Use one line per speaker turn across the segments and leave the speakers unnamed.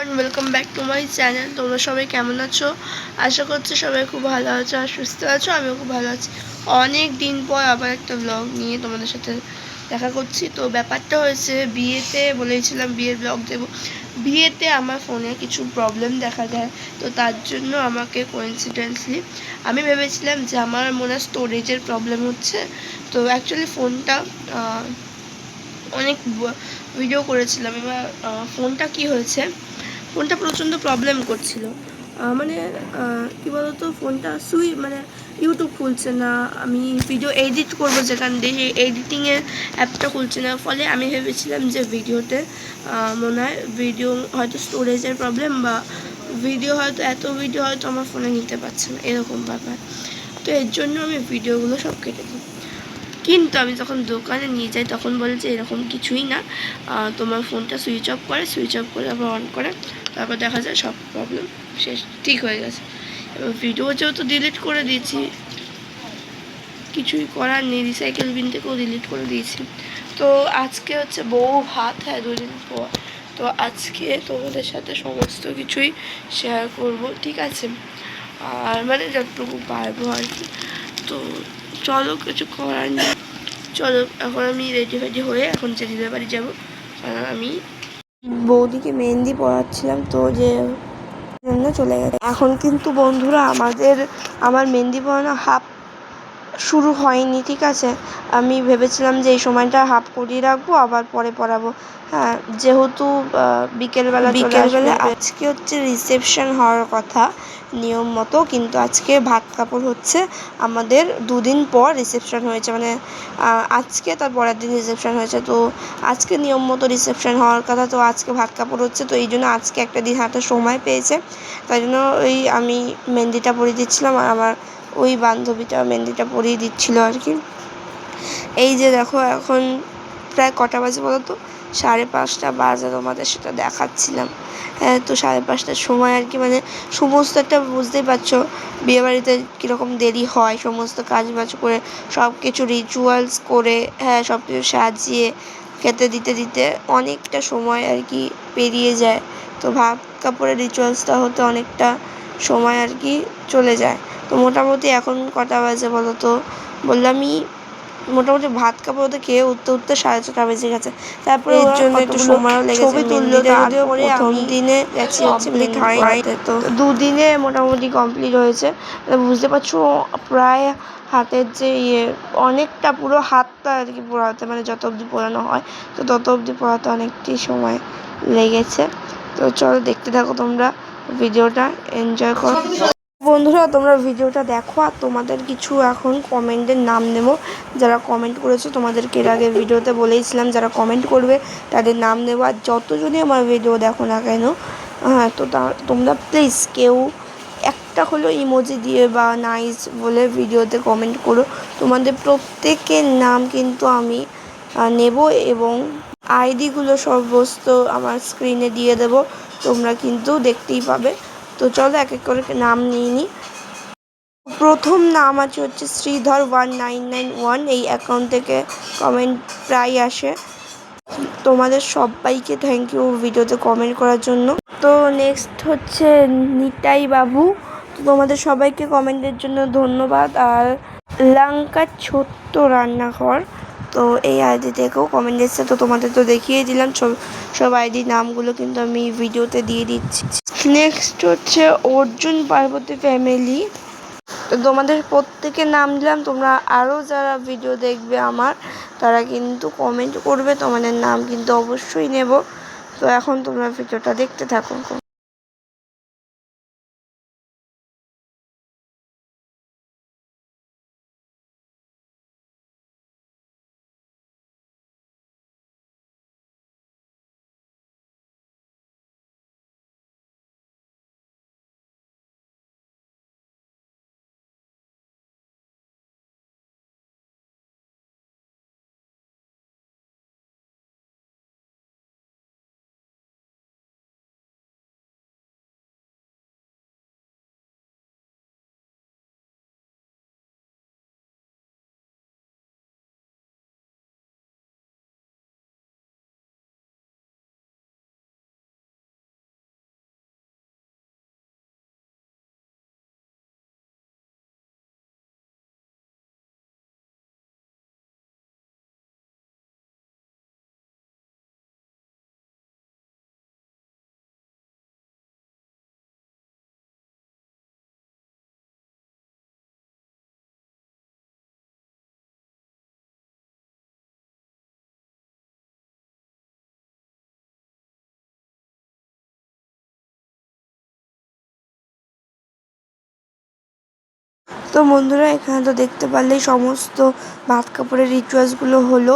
Everyone, welcome back to my channel. তোমরা সবাই কেমন আছো? আশা করছি সবাই খুব ভালো আছো আর সুস্থ আছো। আমিও খুব ভালো আছি। অনেক দিন পর আবার একটা ব্লগ নিয়ে তোমাদের সাথে দেখা করছি। তো ব্যাপারটা হয়েছে, বিয়েতে বলেছিলাম বিয়ের ব্লগ দেবো। বিয়েতে আমার ফোনে কিছু প্রবলেম দেখা যায়, তো তার জন্য আমাকে কোইন্সিডেন্টলি আমি ভেবেছিলাম যে আমার মনে হয় স্টোরেজের প্রবলেম হচ্ছে। তো অ্যাকচুয়ালি ফোনটা অনেক ভিডিও করেছিলাম। এবার ফোনটা কি হয়েছে, ফোনটা প্রচণ্ড প্রবলেম করছিল। মানে কী বলতো, ফোনটা মানে ইউটিউব খুলছে না। আমি ভিডিও এডিট করবো যেখান দিয়ে, সেই এডিটিংয়ের অ্যাপটা খুলছে না। ফলে আমি ভেবেছিলাম যে ভিডিওতে মনে হয় ভিডিও হয়তো স্টোরেজের প্রবলেম, বা ভিডিও হয়তো এত ভিডিও হয়তো আমার ফোনে নিতে পারছে না, এরকম ব্যাপার। তো এর জন্য আমি ভিডিওগুলো সব কেটে দিই। কিন্তু আমি যখন দোকানে নিয়ে যাই তখন বলে যে এরকম কিছুই না, তোমার ফোনটা সুইচ অফ করে আবার অন করে, তারপর দেখা যায় সব প্রবলেম শেষ, ঠিক হয়ে গেছে। এবার ভিডিও যেহেতু ডিলিট করে দিয়েছি, কিছুই করার নেই, রিসাইকেল বিন থেকেও ডিলিট করে দিয়েছি। তো আজকে হচ্ছে বউ ভাত, হ্যাঁ 2 দিন পর। তো আজকে তোমাদের সাথে সমস্ত কিছুই শেয়ার করব, ঠিক আছে? আর মানে যতটুকু পারবো আর কি। তো চলো, কিছু করার নেই, চলো এখন আমি রেডি হয়ে এখন জেঠিদের বাড়ি যাবো। আমি বৌদিকে মেহেন্দি পড়াচ্ছিলাম, তো যে জন্য চলে গেছে। এখন কিন্তু বন্ধুরা আমার মেহেন্দি পড়ানো হাফ শুরু হয়নি, ঠিক আছে? আমি ভেবেছিলাম যে এই সময়টা হাফ করিয়ে রাখবো, আবার পরে পড়াবো। হ্যাঁ, যেহেতু বিকেলবেলা আজকে হচ্ছে রিসেপশন হওয়ার কথা নিয়ম মতো, কিন্তু আজকে ভাত কাপড় হচ্ছে। আমাদের 2 দিন পর রিসেপশন হয়েছে, মানে আজকে তার পরের দিন রিসেপশন হয়েছে। তো আজকে নিয়ম মতো রিসেপশন হওয়ার কথা, তো আজকে ভাত কাপড় হচ্ছে। তো এই জন্য আজকে একটা দিন হাতে সময় পেয়েছে, তাই জন্য আমি মেহেন্দিটা পরিয়ে দিচ্ছিলাম, আর আমার ওই বান্ধবীটা মেহেন্দিটা পরিয়ে দিচ্ছিল আর কি। এই যে দেখো, এখন প্রায় কটা বাজে বলো তো? 5:30 বাজে, তোমাদের সেটা দেখাচ্ছিলাম। হ্যাঁ, তো 5:30টার সময় আর কি, মানে সমস্ত একটা বুঝতেই পারছো বিয়েবাড়িতে কীরকম দেরি হয়, সমস্ত কাজ বাজ করে সব কিছু রিচুয়ালস করে, হ্যাঁ সব কিছু সাজিয়ে খেতে দিতে দিতে অনেকটা সময় আর কি পেরিয়ে যায়। তো ভাত কাপড়ের রিচুয়ালসটা হতে অনেকটা সময় আর কি চলে যায়। তো মোটামুটি এখন কটা বাজে বলো তো? বললামই মোটামুটি ভাত কাপড় ওদের খেয়ে উঠতে 6:30 বেজে গেছে। তারপরে এর জন্য একটু সময়ও লেগেছে। ছবি তুললো, তারপরে প্রথম দিনে গেছি হচ্ছে মেহেন্দি পড়াতে। তো 2 দিনে মোটামুটি কমপ্লিট হয়েছে। বুঝতে পারছো প্রায় হাতের যে অনেকটা পুরো হাতটা আর কি পোড়াতে, মানে যত অবধি পোড়ানো হয় তো তত অবধি পোড়াতে অনেকটাই সময় লেগেছে। তো চলো দেখতে থাকো তোমরা ভিডিওটা, এনজয় করো। বন্ধুরা তোমরা ভিডিওটা দেখো, আর তোমাদের কিছু এখন কমেন্টের নাম নেব, যারা কমেন্ট করেছে তোমাদেরকে এর আগে ভিডিওতে বলেইছিলাম যারা কমেন্ট করবে তাদের নাম নেব। আর যতজনই আমার ভিডিও দেখো না কেন, হ্যাঁ, তো তোমরা প্লিজ কেউ একটা হলো ইমোজি দিয়ে বা নাইস বলে ভিডিওতে কমেন্ট করো। তোমাদের প্রত্যেকের নাম কিন্তু আমি নেব, এবং আইডিগুলো সমস্ত আমার স্ক্রিনে দিয়ে দেব, তোমরা কিন্তু দেখতেই পাবে। তো চলো এক এক করে নাম নিয়ে নিই। প্রথম নাম আছে হচ্ছে শ্রীধর 1991, এই অ্যাকাউন্ট থেকে কমেন্ট প্রায় আসে। তোমাদের সবাইকে থ্যাংক ইউ ভিডিওতে কমেন্ট করার জন্য। তো নেক্সট হচ্ছে নিতাই বাবু, তো তোমাদের সবাইকে কমেন্টের জন্য ধন্যবাদ। আর লঙ্কার ছোট্ট রান্নাঘর, তো এই আইডি থেকেও কমেন্ট এসেছে, তো তোমাদের তো দেখিয়ে দিলাম সব আইডি নামগুলো কিন্তু আমি ভিডিওতে দিয়ে দিচ্ছি। নেক্সট হচ্ছে অর্জুন পার্বতী ফ্যামিলি, তো তোমাদের প্রত্যেকের নাম দিলাম। তোমরা আরও যারা ভিডিও দেখবে আমার, তারা কিন্তু কমেন্ট করবে, তোমাদের নাম কিন্তু অবশ্যই নেব। তো এখন তোমরা ভিডিওটা দেখতে থাকো। তো বন্ধুরা এখানে তো দেখতে পারলেই সমস্ত ভাত কাপড়ের রিচুয়ালসগুলো হলো।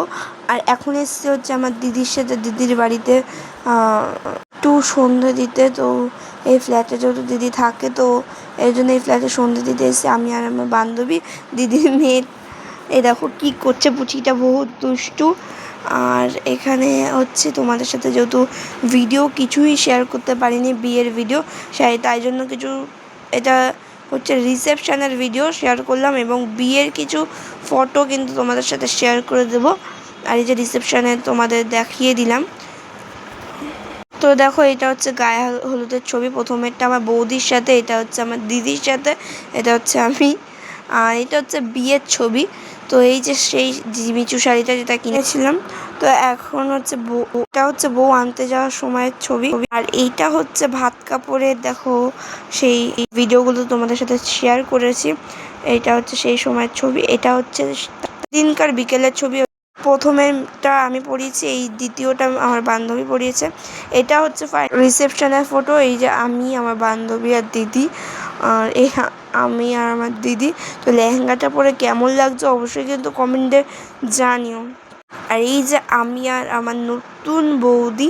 আর এখন এসছে হচ্ছে আমার দিদির সাথে দিদির বাড়িতে একটু সন্ধে দিতে। তো এই ফ্ল্যাটে যেহেতু দিদি থাকে তো এই জন্য এই ফ্ল্যাটে সন্ধে দিতে এসেছি আমি আর আমার বান্ধবী। দিদির মেয়ে এই দেখো কি করছে, পুচিটা বহুত দুষ্টু। আর এখানে হচ্ছে তোমাদের সাথে যেহেতু ভিডিও কিছুই শেয়ার করতে পারিনি, বিয়ের ভিডিও, তাই জন্য কিছু, এটা হচ্ছে রিসেপশনের ভিডিও শেয়ার করলাম এবং বিয়ের কিছু ফটো কিন্তু তোমাদের সাথে শেয়ার করে দেব। আর এই যে রিসেপশনে তোমাদের দেখিয়ে দিলাম। তো দেখো এটা হচ্ছে গায়ে হলুদের ছবি, প্রথমেরটা আমার বৌদির সাথে, এটা হচ্ছে আমার দিদির সাথে, এটা হচ্ছে আমি, আর এটা হচ্ছে বিয়ের ছবি। তো এই যে সেই জিমিচু শাড়িটা যেটা কিনেছিলাম, তো এখন হচ্ছে এটা হচ্ছে বউ আনতে যাওয়ার সময়ের ছবি। আর এইটা হচ্ছে ভাত কাপড়ের, দেখো সেই ভিডিওগুলো তোমাদের সাথে শেয়ার করেছি, এইটা হচ্ছে সেই সময়ের ছবি। এটা হচ্ছে দিনকার বিকেলের ছবি। প্রথমেরটা আমি পরিয়েছি, এই দ্বিতীয়টা আমার বান্ধবী পরিয়েছে। এটা হচ্ছে রিসেপশনের ফটো, এই যে আমি, আমার বান্ধবী আর দিদি, আর এই আমি আর আমার দিদি। তো লেহেঙ্গাটা পরে কেমন লাগছে অবশ্যই কিন্তু কমেন্টে জানিও। আর এই যে আমি আর আমার নতুন বৌদি,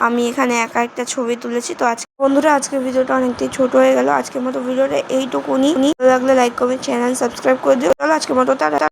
আমি এখানে একা একটা ছবি তুলেছি। তো আজকে বন্ধুরা আজকের ভিডিওটা অনেকটাই ছোট হয়ে গেল, আজকের মতো ভিডিওটা এইটুকুনি। ভালো লাগলে লাইক কমেন্ট চ্যানেল সাবস্ক্রাইব করে দিও। চলো আজকের মতো টাটা।